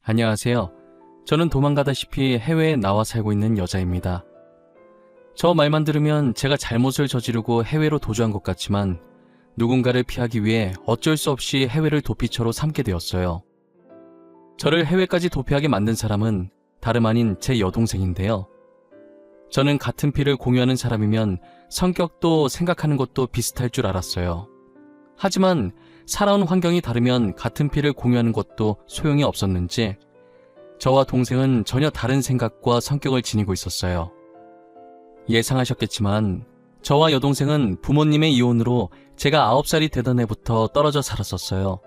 안녕하세요. 저는 도망가다시피 해외에 나와 살고 있는 여자입니다. 저 말만 들으면 제가 잘못을 저지르고 해외로 도주한 것 같지만 누군가를 피하기 위해 어쩔 수 없이 해외를 도피처로 삼게 되었어요. 저를 해외까지 도피하게 만든 사람은 다름 아닌 제 여동생인데요. 저는 같은 피를 공유하는 사람이면 성격도 생각하는 것도 비슷할 줄 알았어요. 하지만 살아온 환경이 다르면 같은 피를 공유하는 것도 소용이 없었는지 저와 동생은 전혀 다른 생각과 성격을 지니고 있었어요. 예상하셨겠지만 저와 여동생은 부모님의 이혼으로 제가 9살이 되던 해부터 떨어져 살았었어요.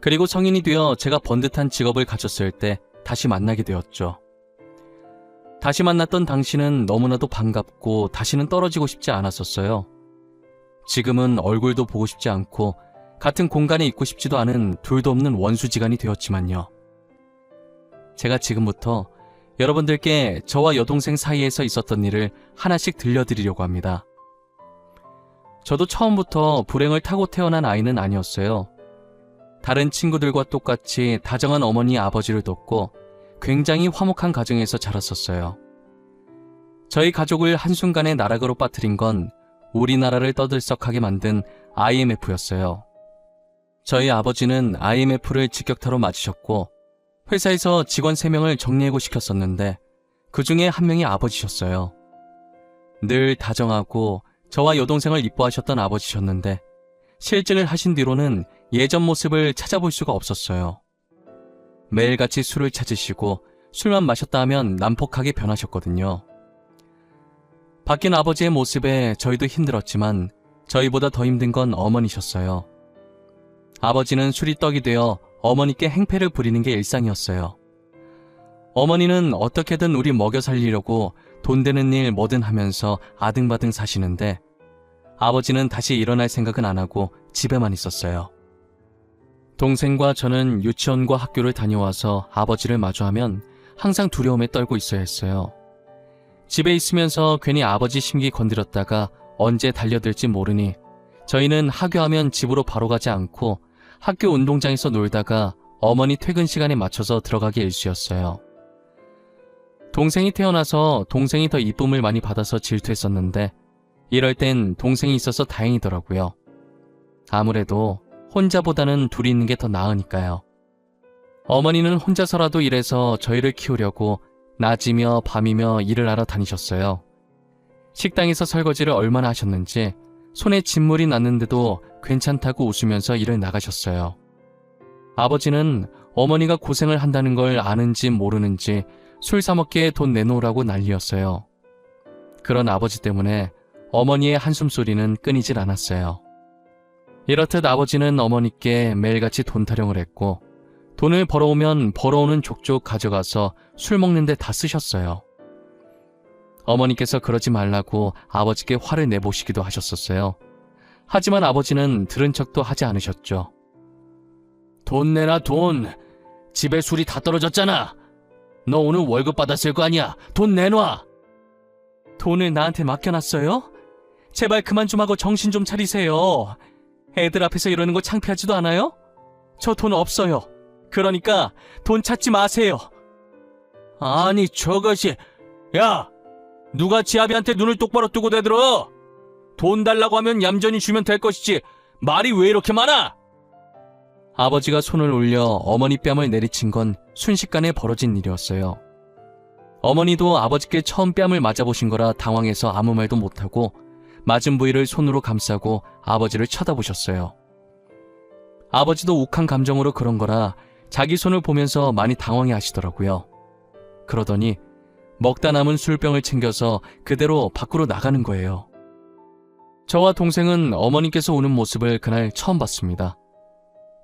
그리고 성인이 되어 제가 번듯한 직업을 가졌을 때 다시 만나게 되었죠. 다시 만났던 당시는 너무나도 반갑고 다시는 떨어지고 싶지 않았었어요. 지금은 얼굴도 보고 싶지 않고 같은 공간에 있고 싶지도 않은 둘도 없는 원수지간이 되었지만요. 제가 지금부터 여러분들께 저와 여동생 사이에서 있었던 일을 하나씩 들려드리려고 합니다. 저도 처음부터 불행을 타고 태어난 아이는 아니었어요. 다른 친구들과 똑같이 다정한 어머니 아버지를 뒀고 굉장히 화목한 가정에서 자랐었어요. 저희 가족을 한순간에 나락으로 빠뜨린 건 우리나라를 떠들썩하게 만든 IMF였어요. 저희 아버지는 IMF를 직격타로 맞으셨고 회사에서 직원 3명을 정리해고 시켰었는데 그 중에 한 명이 아버지셨어요. 늘 다정하고 저와 여동생을 이뻐하셨던 아버지셨는데 실직을 하신 뒤로는 예전 모습을 찾아볼 수가 없었어요. 매일같이 술을 찾으시고 술만 마셨다 하면 난폭하게 변하셨거든요. 바뀐 아버지의 모습에 저희도 힘들었지만 저희보다 더 힘든 건 어머니셨어요. 아버지는 술이 떡이 되어 어머니께 행패를 부리는 게 일상이었어요. 어머니는 어떻게든 우리 먹여 살리려고 돈 되는 일 뭐든 하면서 아등바등 사시는데 아버지는 다시 일어날 생각은 안 하고 집에만 있었어요. 동생과 저는 유치원과 학교를 다녀와서 아버지를 마주하면 항상 두려움에 떨고 있어야 했어요. 집에 있으면서 괜히 아버지 심기 건드렸다가 언제 달려들지 모르니 저희는 하교하면 집으로 바로 가지 않고 학교 운동장에서 놀다가 어머니 퇴근 시간에 맞춰서 들어가기 일쑤였어요. 동생이 태어나서 동생이 더 이쁨을 많이 받아서 질투했었는데 이럴 땐 동생이 있어서 다행이더라고요. 아무래도 혼자보다는 둘이 있는 게 더 나으니까요. 어머니는 혼자서라도 일해서 저희를 키우려고 낮이며 밤이며 일을 하러 다니셨어요. 식당에서 설거지를 얼마나 하셨는지 손에 진물이 났는데도 괜찮다고 웃으면서 일을 나가셨어요. 아버지는 어머니가 고생을 한다는 걸 아는지 모르는지 술 사 먹기에 돈 내놓으라고 난리였어요. 그런 아버지 때문에 어머니의 한숨소리는 끊이질 않았어요. 이렇듯 아버지는 어머니께 매일같이 돈 타령을 했고 돈을 벌어오면 벌어오는 족족 가져가서 술 먹는데 다 쓰셨어요. 어머니께서 그러지 말라고 아버지께 화를 내보시기도 하셨었어요. 하지만 아버지는 들은 척도 하지 않으셨죠. 돈 내놔 돈. 집에 술이 다 떨어졌잖아. 너 오늘 월급 받았을 거 아니야. 돈 내놔. 돈을 나한테 맡겨놨어요? 제발 그만 좀 하고 정신 좀 차리세요. 애들 앞에서 이러는 거 창피하지도 않아요? 저 돈 없어요. 그러니까 돈 찾지 마세요. 아니 저것이... 야! 누가 지아비한테 눈을 똑바로 뜨고 대들어? 돈 달라고 하면 얌전히 주면 될 것이지 말이 왜 이렇게 많아? 아버지가 손을 올려 어머니 뺨을 내리친 건 순식간에 벌어진 일이었어요. 어머니도 아버지께 처음 뺨을 맞아보신 거라 당황해서 아무 말도 못하고 맞은 부위를 손으로 감싸고 아버지를 쳐다보셨어요. 아버지도 욱한 감정으로 그런 거라 자기 손을 보면서 많이 당황해 하시더라고요. 그러더니 먹다 남은 술병을 챙겨서 그대로 밖으로 나가는 거예요. 저와 동생은 어머니께서 우는 모습을 그날 처음 봤습니다.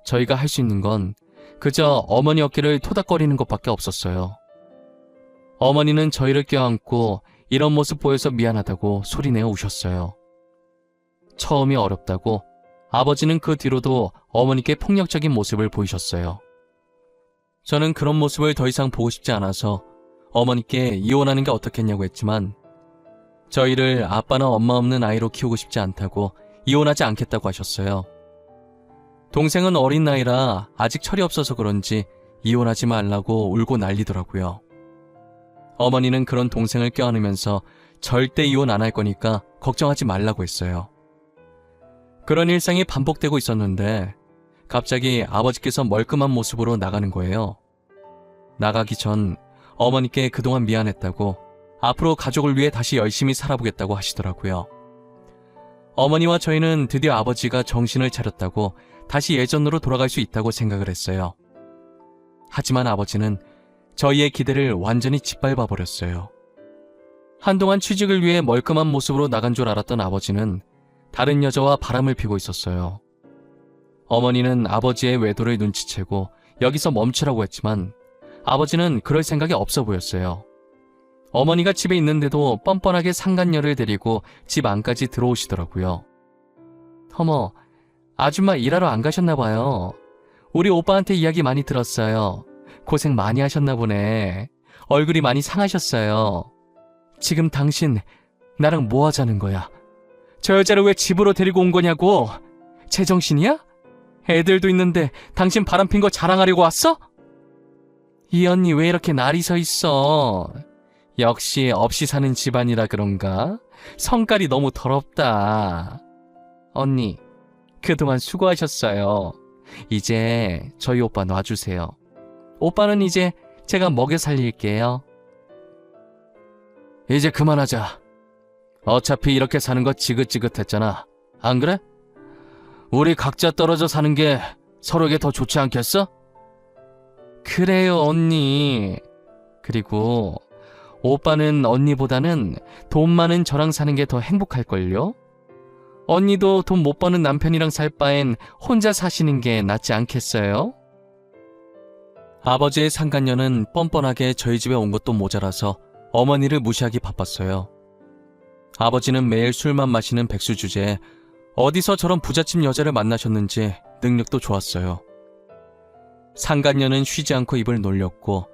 저희가 할 수 있는 건 그저 어머니 어깨를 토닥거리는 것밖에 없었어요. 어머니는 저희를 껴안고 이런 모습 보여서 미안하다고 소리내어 우셨어요. 처음이 어렵다고 아버지는 그 뒤로도 어머니께 폭력적인 모습을 보이셨어요. 저는 그런 모습을 더 이상 보고 싶지 않아서 어머니께 이혼하는 게 어떻겠냐고 했지만 저희를 아빠나 엄마 없는 아이로 키우고 싶지 않다고 이혼하지 않겠다고 하셨어요. 동생은 어린 나이라 아직 철이 없어서 그런지 이혼하지 말라고 울고 난리더라고요. 어머니는 그런 동생을 껴안으면서 절대 이혼 안 할 거니까 걱정하지 말라고 했어요. 그런 일상이 반복되고 있었는데 갑자기 아버지께서 멀끔한 모습으로 나가는 거예요. 나가기 전 어머니께 그동안 미안했다고, 앞으로 가족을 위해 다시 열심히 살아보겠다고 하시더라고요. 어머니와 저희는 드디어 아버지가 정신을 차렸다고 다시 예전으로 돌아갈 수 있다고 생각을 했어요. 하지만 아버지는 저희의 기대를 완전히 짓밟아 버렸어요. 한동안 취직을 위해 멀끔한 모습으로 나간 줄 알았던 아버지는 다른 여자와 바람을 피고 있었어요. 어머니는 아버지의 외도를 눈치채고 여기서 멈추라고 했지만 아버지는 그럴 생각이 없어 보였어요. 어머니가 집에 있는데도 뻔뻔하게 상간녀를 데리고 집 안까지 들어오시더라고요. 어머, 아줌마 일하러 안 가셨나 봐요. 우리 오빠한테 이야기 많이 들었어요. 고생 많이 하셨나 보네. 얼굴이 많이 상하셨어요. 지금 당신 나랑 뭐 하자는 거야? 저 여자를 왜 집으로 데리고 온 거냐고? 제정신이야? 애들도 있는데 당신 바람핀 거 자랑하려고 왔어? 이 언니 왜 이렇게 날이 서 있어? 역시 없이 사는 집안이라 그런가? 성깔이 너무 더럽다. 언니, 그동안 수고하셨어요. 이제 저희 오빠 놔주세요. 오빠는 이제 제가 먹여 살릴게요. 이제 그만하자. 어차피 이렇게 사는 거 지긋지긋했잖아. 안 그래? 우리 각자 떨어져 사는 게 서로에게 더 좋지 않겠어? 그래요, 언니. 그리고 오빠는 언니보다는 돈 많은 저랑 사는 게 더 행복할걸요? 언니도 돈 못 버는 남편이랑 살 바엔 혼자 사시는 게 낫지 않겠어요? 아버지의 상간녀는 뻔뻔하게 저희 집에 온 것도 모자라서 어머니를 무시하기 바빴어요. 아버지는 매일 술만 마시는 백수 주제에 어디서 저런 부잣집 여자를 만나셨는지 능력도 좋았어요. 상간녀는 쉬지 않고 입을 놀렸고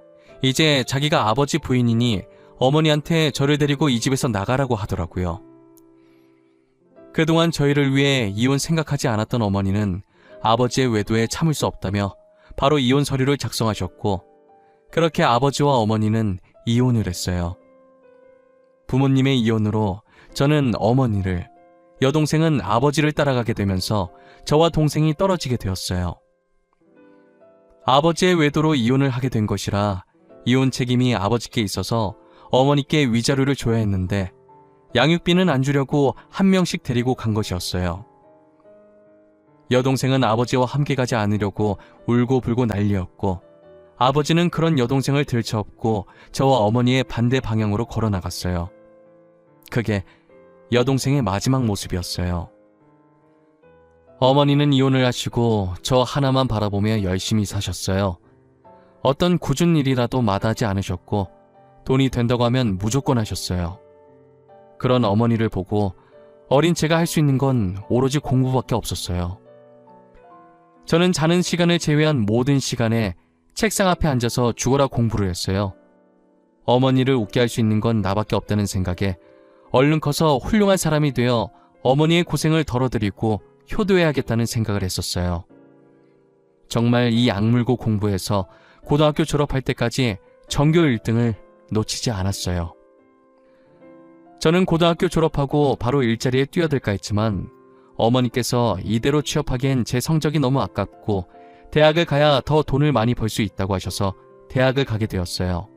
이제 자기가 아버지 부인이니 어머니한테 저를 데리고 이 집에서 나가라고 하더라고요. 그동안 저희를 위해 이혼 생각하지 않았던 어머니는 아버지의 외도에 참을 수 없다며 바로 이혼 서류를 작성하셨고 그렇게 아버지와 어머니는 이혼을 했어요. 부모님의 이혼으로 저는 어머니를, 여동생은 아버지를 따라가게 되면서 저와 동생이 떨어지게 되었어요. 아버지의 외도로 이혼을 하게 된 것이라 이혼 책임이 아버지께 있어서 어머니께 위자료를 줘야 했는데 양육비는 안 주려고 한 명씩 데리고 간 것이었어요. 여동생은 아버지와 함께 가지 않으려고 울고불고 난리였고 아버지는 그런 여동생을 들쳐업고 저와 어머니의 반대 방향으로 걸어 나갔어요. 그게 여동생의 마지막 모습이었어요. 어머니는 이혼을 하시고 저 하나만 바라보며 열심히 사셨어요. 어떤 굳은 일이라도 마다하지 않으셨고 돈이 된다고 하면 무조건 하셨어요. 그런 어머니를 보고 어린 제가 할 수 있는 건 오로지 공부밖에 없었어요. 저는 자는 시간을 제외한 모든 시간에 책상 앞에 앉아서 죽어라 공부를 했어요. 어머니를 웃게 할 수 있는 건 나밖에 없다는 생각에 얼른 커서 훌륭한 사람이 되어 어머니의 고생을 덜어드리고 효도해야겠다는 생각을 했었어요. 정말 이 악물고 공부해서 고등학교 졸업할 때까지 전교 1등을 놓치지 않았어요. 저는 고등학교 졸업하고 바로 일자리에 뛰어들까 했지만 어머니께서 이대로 취업하기엔 제 성적이 너무 아깝고 대학을 가야 더 돈을 많이 벌 수 있다고 하셔서 대학을 가게 되었어요.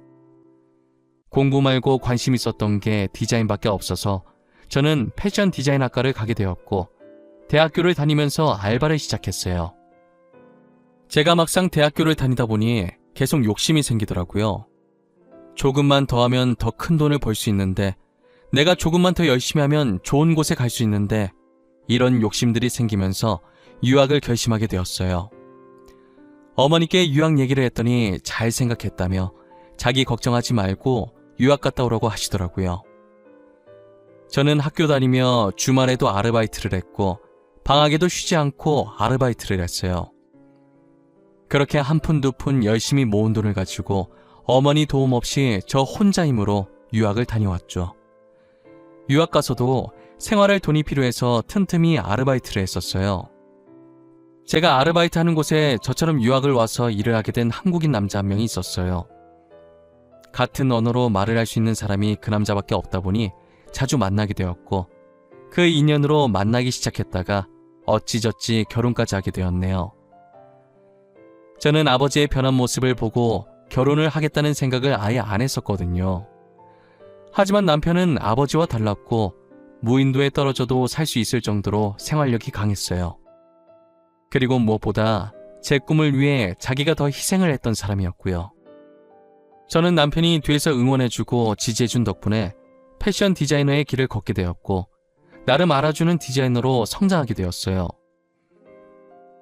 공부 말고 관심 있었던 게 디자인밖에 없어서 저는 패션 디자인 학과를 가게 되었고 대학교를 다니면서 알바를 시작했어요. 제가 막상 대학교를 다니다 보니 계속 욕심이 생기더라고요. 조금만 더 하면 더 큰 돈을 벌 수 있는데 내가 조금만 더 열심히 하면 좋은 곳에 갈 수 있는데 이런 욕심들이 생기면서 유학을 결심하게 되었어요. 어머니께 유학 얘기를 했더니 잘 생각했다며 자기 걱정하지 말고 유학 갔다 오라고 하시더라고요. 저는 학교 다니며 주말에도 아르바이트를 했고 방학에도 쉬지 않고 아르바이트를 했어요. 그렇게 한 푼 두 푼 열심히 모은 돈을 가지고 어머니 도움 없이 저 혼자 힘으로 유학을 다녀왔죠. 유학 가서도 생활할 돈이 필요해서 틈틈이 아르바이트를 했었어요. 제가 아르바이트 하는 곳에 저처럼 유학을 와서 일을 하게 된 한국인 남자 한 명이 있었어요. 같은 언어로 말을 할 수 있는 사람이 그 남자밖에 없다 보니 자주 만나게 되었고 그 인연으로 만나기 시작했다가 어찌저찌 결혼까지 하게 되었네요. 저는 아버지의 변한 모습을 보고 결혼을 하겠다는 생각을 아예 안 했었거든요. 하지만 남편은 아버지와 달랐고 무인도에 떨어져도 살 수 있을 정도로 생활력이 강했어요. 그리고 무엇보다 제 꿈을 위해 자기가 더 희생을 했던 사람이었고요. 저는 남편이 뒤에서 응원해주고 지지해준 덕분에 패션 디자이너의 길을 걷게 되었고 나름 알아주는 디자이너로 성장하게 되었어요.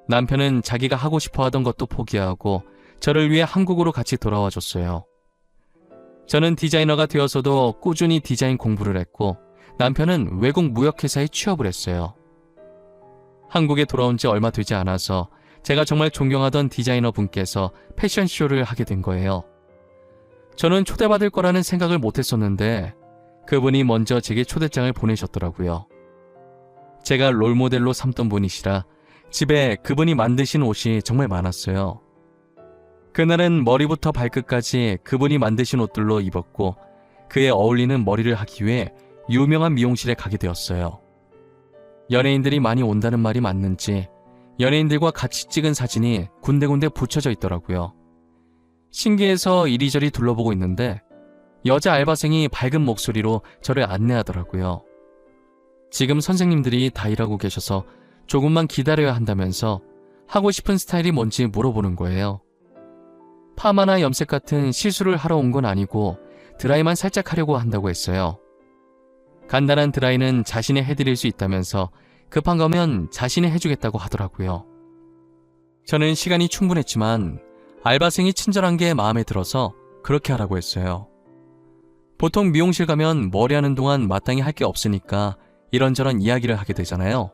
남편은 자기가 하고 싶어 하던 것도 포기하고 저를 위해 한국으로 같이 돌아와 줬어요. 저는 디자이너가 되어서도 꾸준히 디자인 공부를 했고 남편은 외국 무역회사에 취업을 했어요. 한국에 돌아온 지 얼마 되지 않아서 제가 정말 존경하던 디자이너 분께서 패션쇼를 하게 된 거예요. 저는 초대받을 거라는 생각을 못했었는데 그분이 먼저 제게 초대장을 보내셨더라고요. 제가 롤모델로 삼던 분이시라 집에 그분이 만드신 옷이 정말 많았어요. 그날은 머리부터 발끝까지 그분이 만드신 옷들로 입었고 그에 어울리는 머리를 하기 위해 유명한 미용실에 가게 되었어요. 연예인들이 많이 온다는 말이 맞는지 연예인들과 같이 찍은 사진이 군데군데 붙여져 있더라고요. 신기해서 이리저리 둘러보고 있는데 여자 알바생이 밝은 목소리로 저를 안내하더라고요. 지금 선생님들이 다 일하고 계셔서 조금만 기다려야 한다면서 하고 싶은 스타일이 뭔지 물어보는 거예요. 파마나 염색 같은 시술을 하러 온 건 아니고 드라이만 살짝 하려고 한다고 했어요. 간단한 드라이는 자신이 해드릴 수 있다면서 급한 거면 자신이 해주겠다고 하더라고요. 저는 시간이 충분했지만 알바생이 친절한 게 마음에 들어서 그렇게 하라고 했어요. 보통 미용실 가면 머리하는 동안 마땅히 할 게 없으니까 이런저런 이야기를 하게 되잖아요.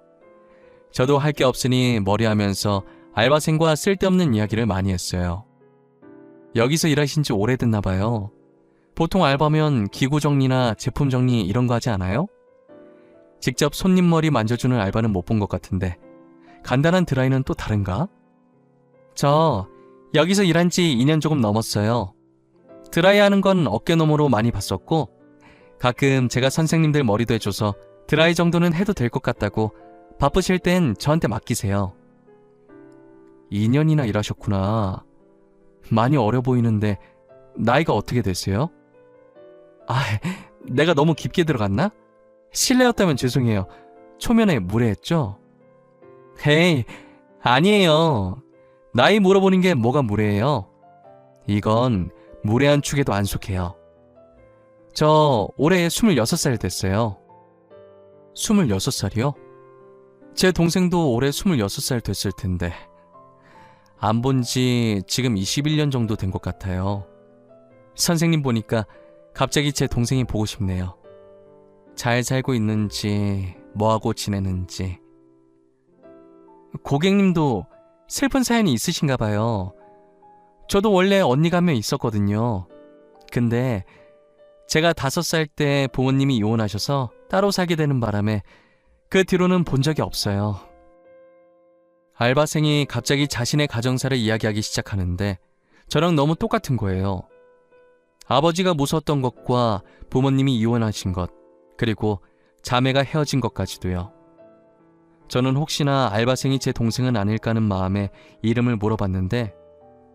저도 할 게 없으니 머리하면서 알바생과 쓸데없는 이야기를 많이 했어요. 여기서 일하신 지 오래됐나 봐요. 보통 알바면 기구 정리나 제품 정리 이런 거 하지 않아요? 직접 손님 머리 만져주는 알바는 못 본 것 같은데 간단한 드라이는 또 다른가? 저 여기서 일한 지 2년 조금 넘었어요. 드라이 하는 건 어깨너머로 많이 봤었고 가끔 제가 선생님들 머리도 해줘서 드라이 정도는 해도 될 것 같다고 바쁘실 땐 저한테 맡기세요. 2년이나 일하셨구나. 많이 어려 보이는데 나이가 어떻게 되세요? 내가 너무 깊게 들어갔나? 실례였다면 죄송해요. 초면에 무례했죠? 헤이, 아니에요. 나이 물어보는 게 뭐가 무례해요? 이건 무례한 축에도 안 속해요. 저 올해 26살 됐어요. 26살이요? 제 동생도 올해 26살 됐을 텐데 안 본 지 지금 21년 정도 된 것 같아요. 선생님 보니까 갑자기 제 동생이 보고 싶네요. 잘 살고 있는지 뭐하고 지내는지. 고객님도 슬픈 사연이 있으신가 봐요. 저도 원래 언니가 한 명 있었거든요. 근데 제가 5살 때 부모님이 이혼하셔서 따로 살게 되는 바람에 그 뒤로는 본 적이 없어요. 알바생이 갑자기 자신의 가정사를 이야기하기 시작하는데 저랑 너무 똑같은 거예요. 아버지가 무서웠던 것과 부모님이 이혼하신 것, 그리고 자매가 헤어진 것까지도요. 저는 혹시나 알바생이 제 동생은 아닐까 하는 마음에 이름을 물어봤는데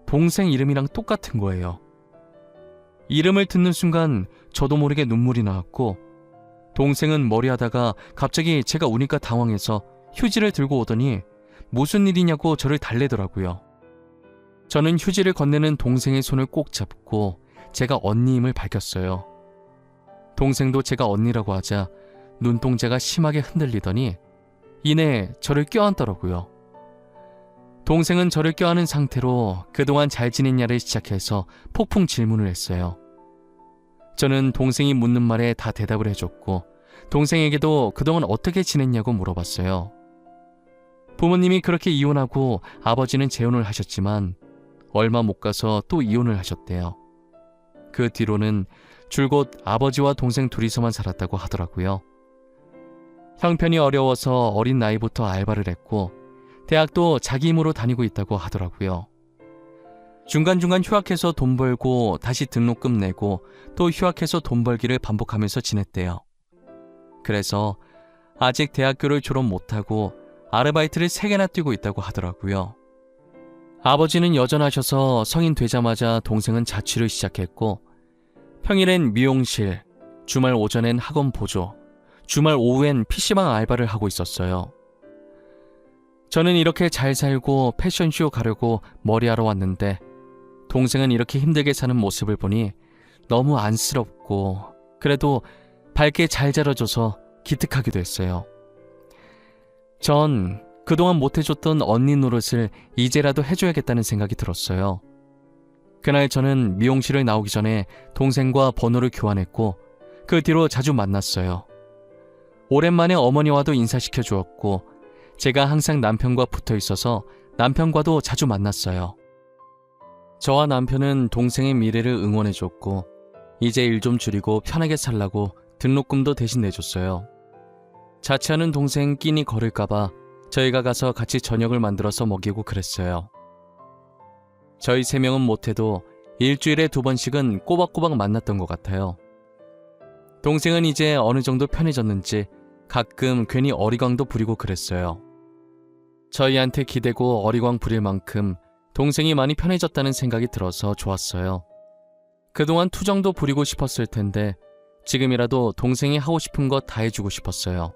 동생 이름이랑 똑같은 거예요. 이름을 듣는 순간 저도 모르게 눈물이 나왔고 동생은 머리하다가 갑자기 제가 우니까 당황해서 휴지를 들고 오더니 무슨 일이냐고 저를 달래더라고요. 저는 휴지를 건네는 동생의 손을 꼭 잡고 제가 언니임을 밝혔어요. 동생도 제가 언니라고 하자 눈동자가 심하게 흔들리더니 이내 저를 껴안더라고요. 동생은 저를 껴안은 상태로 그동안 잘 지냈냐를 시작해서 폭풍 질문을 했어요. 저는 동생이 묻는 말에 다 대답을 해줬고 동생에게도 그동안 어떻게 지냈냐고 물어봤어요. 부모님이 그렇게 이혼하고 아버지는 재혼을 하셨지만 얼마 못 가서 또 이혼을 하셨대요. 그 뒤로는 줄곧 아버지와 동생 둘이서만 살았다고 하더라고요. 형편이 어려워서 어린 나이부터 알바를 했고 대학도 자기 힘으로 다니고 있다고 하더라고요. 중간중간 휴학해서 돈 벌고 다시 등록금 내고 또 휴학해서 돈 벌기를 반복하면서 지냈대요. 그래서 아직 대학교를 졸업 못하고 아르바이트를 3개나 뛰고 있다고 하더라고요. 아버지는 여전하셔서 성인 되자마자 동생은 자취를 시작했고 평일엔 미용실, 주말 오전엔 학원 보조, 주말 오후엔 PC방 알바를 하고 있었어요. 저는 이렇게 잘 살고 패션쇼 가려고 머리하러 왔는데 동생은 이렇게 힘들게 사는 모습을 보니 너무 안쓰럽고 그래도 밝게 잘 자라줘서 기특하기도 했어요. 전 그동안 못해줬던 언니 노릇을 이제라도 해줘야겠다는 생각이 들었어요. 그날 저는 미용실을 나오기 전에 동생과 번호를 교환했고 그 뒤로 자주 만났어요. 오랜만에 어머니와도 인사시켜 주었고 제가 항상 남편과 붙어 있어서 남편과도 자주 만났어요. 저와 남편은 동생의 미래를 응원해줬고 이제 일 좀 줄이고 편하게 살라고 등록금도 대신 내줬어요. 자취하는 동생 끼니 거를까봐 저희가 가서 같이 저녁을 만들어서 먹이고 그랬어요. 저희 3명은 못해도 일주일에 2번씩은 꼬박꼬박 만났던 것 같아요. 동생은 이제 어느 정도 편해졌는지 가끔 괜히 어리광도 부리고 그랬어요. 저희한테 기대고 어리광 부릴 만큼 동생이 많이 편해졌다는 생각이 들어서 좋았어요. 그동안 투정도 부리고 싶었을 텐데 지금이라도 동생이 하고 싶은 거 다 해주고 싶었어요.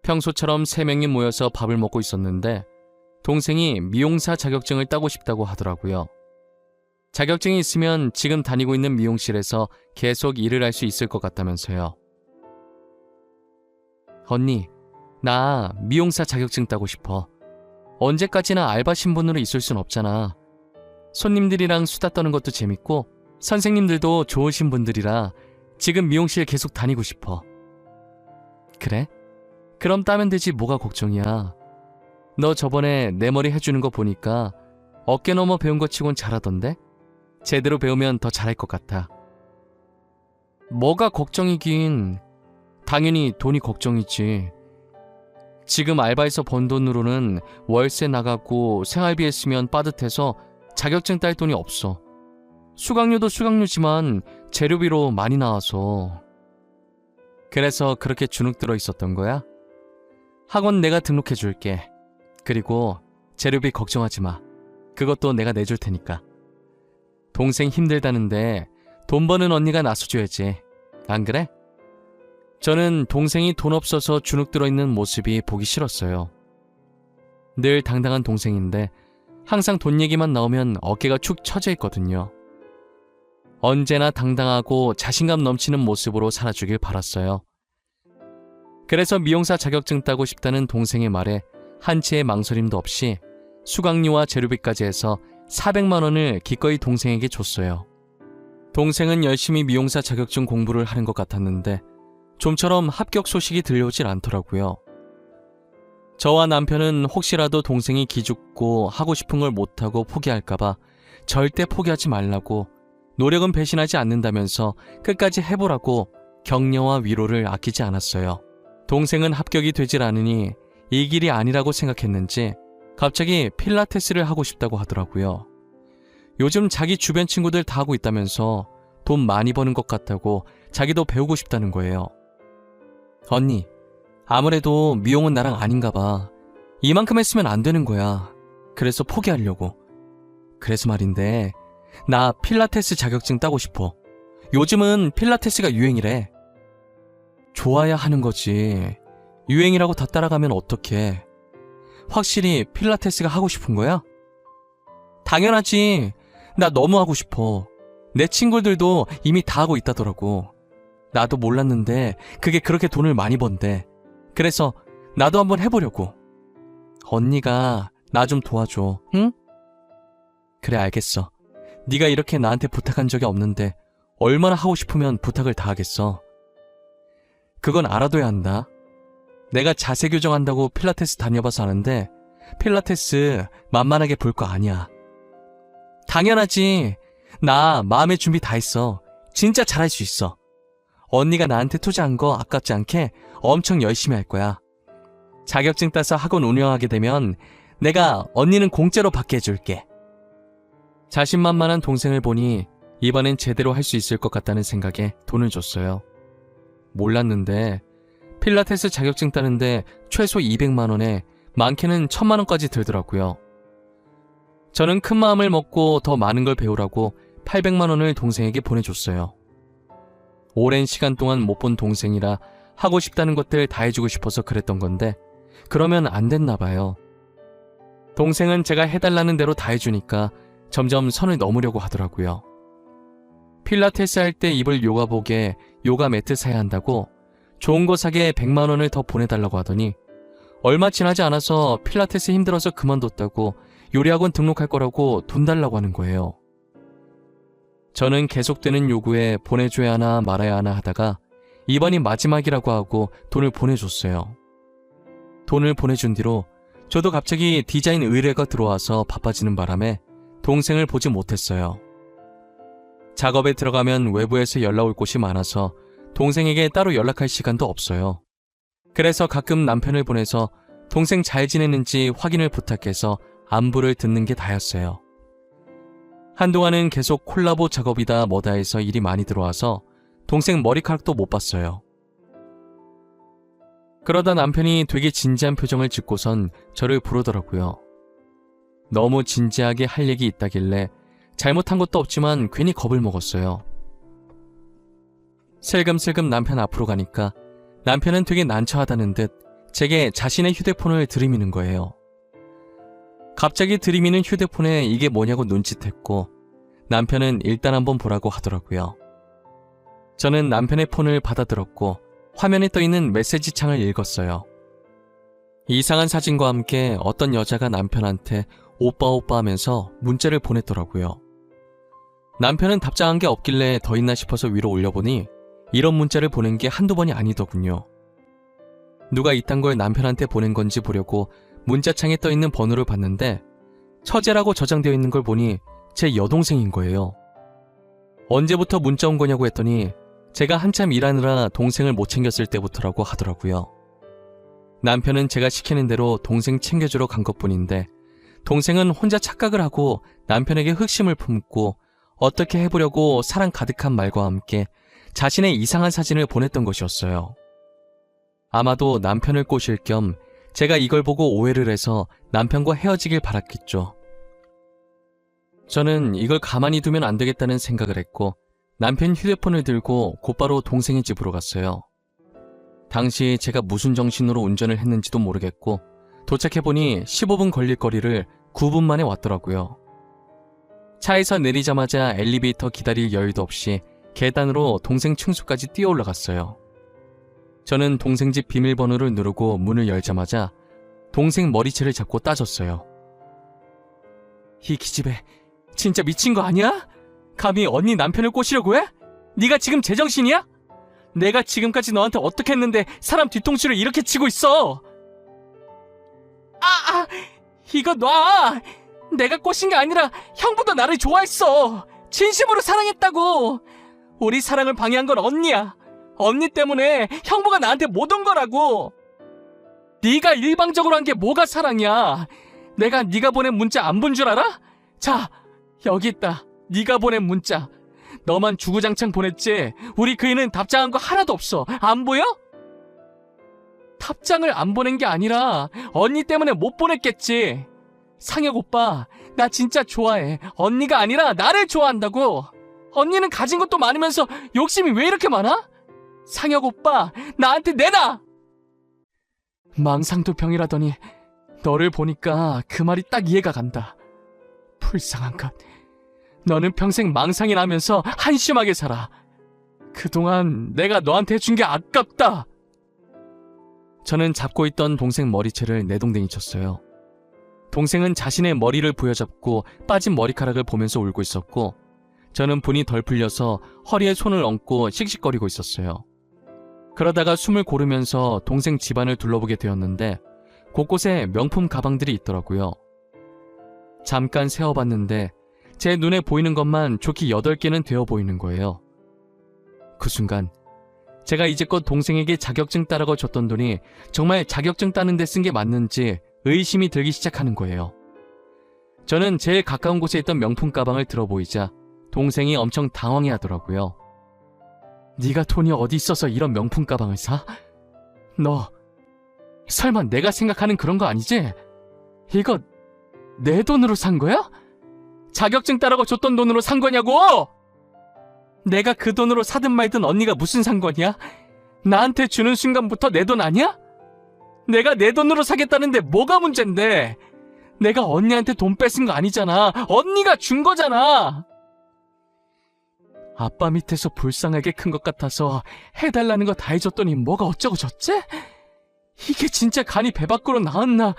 평소처럼 3명이 모여서 밥을 먹고 있었는데 동생이 미용사 자격증을 따고 싶다고 하더라고요. 자격증이 있으면 지금 다니고 있는 미용실에서 계속 일을 할 수 있을 것 같다면서요. 언니, 나 미용사 자격증 따고 싶어. 언제까지나 알바 신분으로 있을 순 없잖아. 손님들이랑 수다 떠는 것도 재밌고 선생님들도 좋으신 분들이라 지금 미용실 계속 다니고 싶어. 그래? 그럼 따면 되지 뭐가 걱정이야. 너 저번에 내 머리 해주는 거 보니까 어깨 넘어 배운 거 치곤 잘하던데? 제대로 배우면 더 잘할 것 같아. 뭐가 걱정이긴. 당연히 돈이 걱정이지. 지금 알바에서 번 돈으로는 월세 나가고 생활비 했으면 빠듯해서 자격증 딸 돈이 없어. 수강료도 수강료지만 재료비로 많이 나와서. 그래서 그렇게 주눅 들어 있었던 거야? 학원 내가 등록해 줄게. 그리고 재료비 걱정하지 마. 그것도 내가 내줄 테니까. 동생 힘들다는데 돈 버는 언니가 나서줘야지. 안 그래? 저는 동생이 돈 없어서 주눅 들어있는 모습이 보기 싫었어요. 늘 당당한 동생인데 항상 돈 얘기만 나오면 어깨가 축 처져 있거든요. 언제나 당당하고 자신감 넘치는 모습으로 살아주길 바랐어요. 그래서 미용사 자격증 따고 싶다는 동생의 말에 한치의 망설임도 없이 수강료와 재료비까지 해서 400만 원을 기꺼이 동생에게 줬어요. 동생은 열심히 미용사 자격증 공부를 하는 것 같았는데 좀처럼 합격 소식이 들려오질 않더라고요. 저와 남편은 혹시라도 동생이 기죽고 하고 싶은 걸 못하고 포기할까봐 절대 포기하지 말라고 노력은 배신하지 않는다면서 끝까지 해보라고 격려와 위로를 아끼지 않았어요. 동생은 합격이 되질 않으니 이 길이 아니라고 생각했는지 갑자기 필라테스를 하고 싶다고 하더라고요. 요즘 자기 주변 친구들 다 하고 있다면서 돈 많이 버는 것 같다고 자기도 배우고 싶다는 거예요. 언니, 아무래도 미용은 나랑 아닌가 봐. 이만큼 했으면 안 되는 거야. 그래서 포기하려고. 그래서 말인데 나 필라테스 자격증 따고 싶어. 요즘은 필라테스가 유행이래. 좋아야 하는 거지. 유행이라고 다 따라가면 어떡해. 확실히 필라테스가 하고 싶은 거야? 당연하지. 나 너무 하고 싶어. 내 친구들도 이미 다 하고 있다더라고. 나도 몰랐는데 그게 그렇게 돈을 많이 번대. 그래서 나도 한번 해보려고. 언니가 나 좀 도와줘, 응? 그래, 알겠어. 네가 이렇게 나한테 부탁한 적이 없는데 얼마나 하고 싶으면 부탁을 다 하겠어. 그건 알아둬야 한다. 내가 자세 교정한다고 필라테스 다녀봐서 아는데 필라테스 만만하게 볼 거 아니야. 당연하지. 나 마음의 준비 다 했어. 진짜 잘할 수 있어. 언니가 나한테 투자한 거 아깝지 않게 엄청 열심히 할 거야. 자격증 따서 학원 운영하게 되면 내가 언니는 공짜로 받게 해줄게. 자신만만한 동생을 보니 이번엔 제대로 할 수 있을 것 같다는 생각에 돈을 줬어요. 몰랐는데 필라테스 자격증 따는데 최소 200만 원에 많게는 1000만 원까지 들더라고요. 저는 큰 마음을 먹고 더 많은 걸 배우라고 800만 원을 동생에게 보내줬어요. 오랜 시간 동안 못 본 동생이라 하고 싶다는 것들 다 해주고 싶어서 그랬던 건데 그러면 안 됐나 봐요. 동생은 제가 해달라는 대로 다 해주니까 점점 선을 넘으려고 하더라고요. 필라테스 할 때 입을 요가복에 요가 매트 사야 한다고 좋은 거 사게 100만 원을 더 보내달라고 하더니 얼마 지나지 않아서 필라테스 힘들어서 그만뒀다고 요리학원 등록할 거라고 돈 달라고 하는 거예요. 저는 계속되는 요구에 보내줘야 하나 말아야 하나 하다가 이번이 마지막이라고 하고 돈을 보내줬어요. 돈을 보내준 뒤로 저도 갑자기 디자인 의뢰가 들어와서 바빠지는 바람에 동생을 보지 못했어요. 작업에 들어가면 외부에서 연락 올 곳이 많아서 동생에게 따로 연락할 시간도 없어요. 그래서 가끔 남편을 보내서 동생 잘 지내는지 확인을 부탁해서 안부를 듣는 게 다였어요. 한동안은 계속 콜라보 작업이다 뭐다 해서 일이 많이 들어와서 동생 머리카락도 못 봤어요. 그러다 남편이 되게 진지한 표정을 짓고선 저를 부르더라고요. 너무 진지하게 할 얘기 있다길래 잘못한 것도 없지만 괜히 겁을 먹었어요. 슬금슬금 남편 앞으로 가니까 남편은 되게 난처하다는 듯 제게 자신의 휴대폰을 들이미는 거예요. 갑자기 들이미는 휴대폰에 이게 뭐냐고 눈짓했고 남편은 일단 한번 보라고 하더라고요. 저는 남편의 폰을 받아들었고 화면에 떠있는 메시지 창을 읽었어요. 이상한 사진과 함께 어떤 여자가 남편한테 오빠 오빠 하면서 문자를 보냈더라고요. 남편은 답장한 게 없길래 더 있나 싶어서 위로 올려보니 이런 문자를 보낸 게 한두 번이 아니더군요. 누가 이딴 걸 남편한테 보낸 건지 보려고 문자창에 떠있는 번호를 봤는데 처제라고 저장되어 있는 걸 보니 제 여동생인 거예요. 언제부터 문자 온 거냐고 했더니 제가 한참 일하느라 동생을 못 챙겼을 때부터라고 하더라고요. 남편은 제가 시키는 대로 동생 챙겨주러 간 것뿐인데 동생은 혼자 착각을 하고 남편에게 흑심을 품고 어떻게 해보려고 사랑 가득한 말과 함께 자신의 이상한 사진을 보냈던 것이었어요. 아마도 남편을 꼬실 겸 제가 이걸 보고 오해를 해서 남편과 헤어지길 바랐겠죠. 저는 이걸 가만히 두면 안 되겠다는 생각을 했고 남편 휴대폰을 들고 곧바로 동생의 집으로 갔어요. 당시 제가 무슨 정신으로 운전을 했는지도 모르겠고 도착해보니 15분 걸릴 거리를 9분 만에 왔더라고요. 차에서 내리자마자 엘리베이터 기다릴 여유도 없이 계단으로 동생 층수까지 뛰어 올라갔어요. 저는 동생 집 비밀번호를 누르고 문을 열자마자 동생 머리채를 잡고 따졌어요. 이 기집애 진짜 미친 거 아니야? 감히 언니 남편을 꼬시려고 해? 네가 지금 제정신이야? 내가 지금까지 너한테 어떻게 했는데 사람 뒤통수를 이렇게 치고 있어? 이거 놔! 내가 꼬신 게 아니라 형보다 나를 좋아했어. 진심으로 사랑했다고. 우리 사랑을 방해한 건 언니야. 언니 때문에 형부가 나한테 못 온 거라고. 네가 일방적으로 한 게 뭐가 사랑이야. 내가 네가 보낸 문자 안 본 줄 알아? 자, 여기 있다. 네가 보낸 문자. 너만 주구장창 보냈지. 우리 그이는 답장한 거 하나도 없어. 안 보여? 답장을 안 보낸 게 아니라 언니 때문에 못 보냈겠지. 상혁 오빠, 나 진짜 좋아해. 언니가 아니라 나를 좋아한다고. 언니는 가진 것도 많으면서 욕심이 왜 이렇게 많아? 상혁 오빠, 나한테 내놔! 망상도 병이라더니 너를 보니까 그 말이 딱 이해가 간다. 불쌍한 것. 너는 평생 망상이라면서 한심하게 살아. 그동안 내가 너한테 해준 게 아깝다. 저는 잡고 있던 동생 머리채를 내동댕이 쳤어요. 동생은 자신의 머리를 부여잡고 빠진 머리카락을 보면서 울고 있었고 저는 분이 덜 풀려서 허리에 손을 얹고 씩씩거리고 있었어요. 그러다가 숨을 고르면서 동생 집안을 둘러보게 되었는데 곳곳에 명품 가방들이 있더라고요. 잠깐 세어봤는데 제 눈에 보이는 것만 좋게 8개는 되어 보이는 거예요. 그 순간 제가 이제껏 동생에게 자격증 따라고 줬던 돈이 정말 자격증 따는 데 쓴 게 맞는지 의심이 들기 시작하는 거예요. 저는 제일 가까운 곳에 있던 명품 가방을 들어보이자 동생이 엄청 당황해 하더라고요. 네가 돈이 어디 있어서 이런 명품 가방을 사? 너 설마 내가 생각하는 그런 거 아니지? 이거 내 돈으로 산 거야? 자격증 따라고 줬던 돈으로 산 거냐고! 내가 그 돈으로 사든 말든 언니가 무슨 상관이야? 나한테 주는 순간부터 내 돈 아니야? 내가 내 돈으로 사겠다는데 뭐가 문젠데? 내가 언니한테 돈 뺏은 거 아니잖아. 언니가 준 거잖아. 아빠 밑에서 불쌍하게 큰 것 같아서 해달라는 거 다 해줬더니 뭐가 어쩌고 저쩌지? 이게 진짜 간이 배 밖으로 나왔나?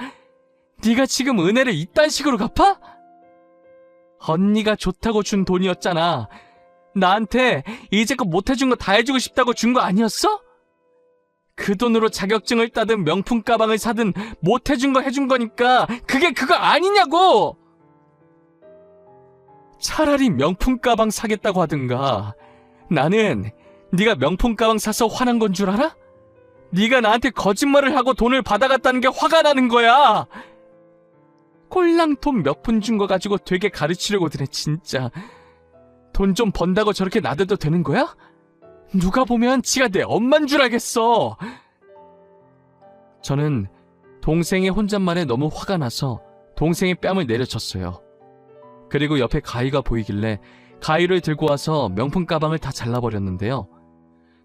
네가 지금 은혜를 이딴 식으로 갚아? 언니가 좋다고 준 돈이었잖아. 나한테 이제껏 못해준 거 다 해주고 싶다고 준 거 아니었어? 그 돈으로 자격증을 따든 명품 가방을 사든 못해준 거 해준 거니까 그게 그거 아니냐고! 차라리 명품 가방 사겠다고 하든가. 나는 네가 명품 가방 사서 화난 건 줄 알아? 네가 나한테 거짓말을 하고 돈을 받아갔다는 게 화가 나는 거야. 꼴랑 돈 몇 푼 준 거 가지고 되게 가르치려고 드네 진짜. 돈 좀 번다고 저렇게 나대도 되는 거야? 누가 보면 지가 내 엄만 줄 알겠어. 저는 동생의 혼잣말에 너무 화가 나서 동생의 뺨을 내려쳤어요. 그리고 옆에 가위가 보이길래 가위를 들고 와서 명품 가방을 다 잘라버렸는데요.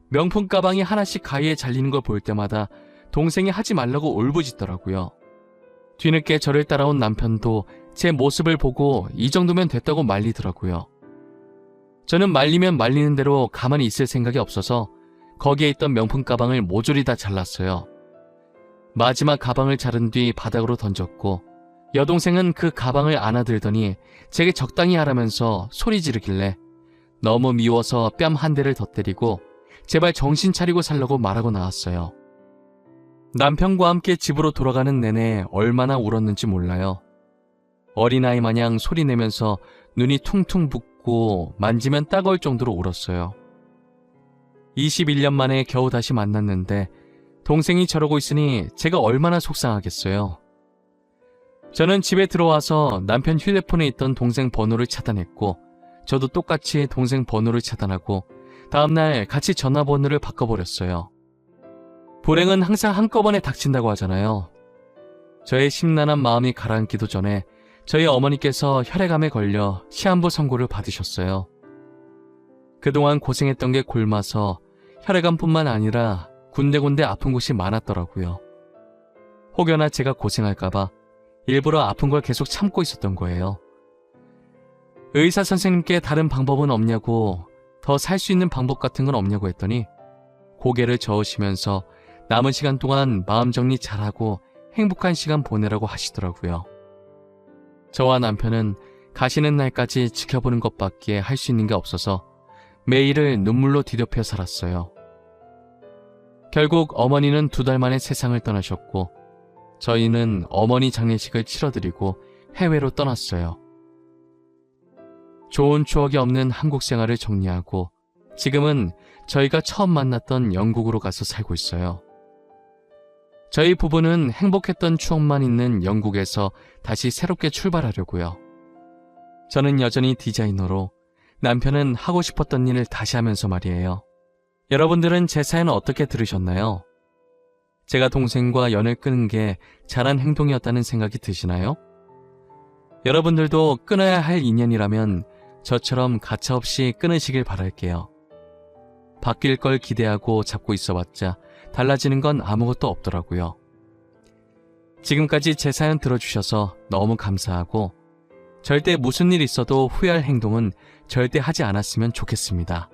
명품 가방이 하나씩 가위에 잘리는 걸 볼 때마다 동생이 하지 말라고 울부짖더라고요. 뒤늦게 저를 따라온 남편도 제 모습을 보고 이 정도면 됐다고 말리더라고요. 저는 말리면 말리는 대로 가만히 있을 생각이 없어서 거기에 있던 명품 가방을 모조리 다 잘랐어요. 마지막 가방을 자른 뒤 바닥으로 던졌고 여동생은 그 가방을 안아들더니 제게 적당히 하라면서 소리 지르길래 너무 미워서 뺨 한 대를 더 때리고 제발 정신 차리고 살라고 말하고 나왔어요. 남편과 함께 집으로 돌아가는 내내 얼마나 울었는지 몰라요. 어린아이 마냥 소리내면서 눈이 퉁퉁 붓고 만지면 따가울 정도로 울었어요. 21년 만에 겨우 다시 만났는데 동생이 저러고 있으니 제가 얼마나 속상하겠어요. 저는 집에 들어와서 남편 휴대폰에 있던 동생 번호를 차단했고 저도 똑같이 동생 번호를 차단하고 다음날 같이 전화번호를 바꿔버렸어요. 불행은 항상 한꺼번에 닥친다고 하잖아요. 저의 심란한 마음이 가라앉기도 전에 저희 어머니께서 혈액암에 걸려 시한부 선고를 받으셨어요. 그동안 고생했던 게 골마서 혈액암뿐만 아니라 군데군데 아픈 곳이 많았더라고요. 혹여나 제가 고생할까봐 일부러 아픈 걸 계속 참고 있었던 거예요. 의사 선생님께 다른 방법은 없냐고, 더 살 수 있는 방법 같은 건 없냐고 했더니 고개를 저으시면서 남은 시간 동안 마음 정리 잘하고 행복한 시간 보내라고 하시더라고요. 저와 남편은 가시는 날까지 지켜보는 것밖에 할 수 있는 게 없어서 매일을 눈물로 뒤덮여 살았어요. 결국 어머니는 2달 만에 세상을 떠나셨고 저희는 어머니 장례식을 치러드리고 해외로 떠났어요. 좋은 추억이 없는 한국 생활을 정리하고 지금은 저희가 처음 만났던 영국으로 가서 살고 있어요. 저희 부부는 행복했던 추억만 있는 영국에서 다시 새롭게 출발하려고요. 저는 여전히 디자이너로, 남편은 하고 싶었던 일을 다시 하면서 말이에요. 여러분들은 제 사연 어떻게 들으셨나요? 제가 동생과 연을 끊은 게 잘한 행동이었다는 생각이 드시나요? 여러분들도 끊어야 할 인연이라면 저처럼 가차없이 끊으시길 바랄게요. 바뀔 걸 기대하고 잡고 있어봤자 달라지는 건 아무것도 없더라고요. 지금까지 제 사연 들어주셔서 너무 감사하고 절대 무슨 일 있어도 후회할 행동은 절대 하지 않았으면 좋겠습니다.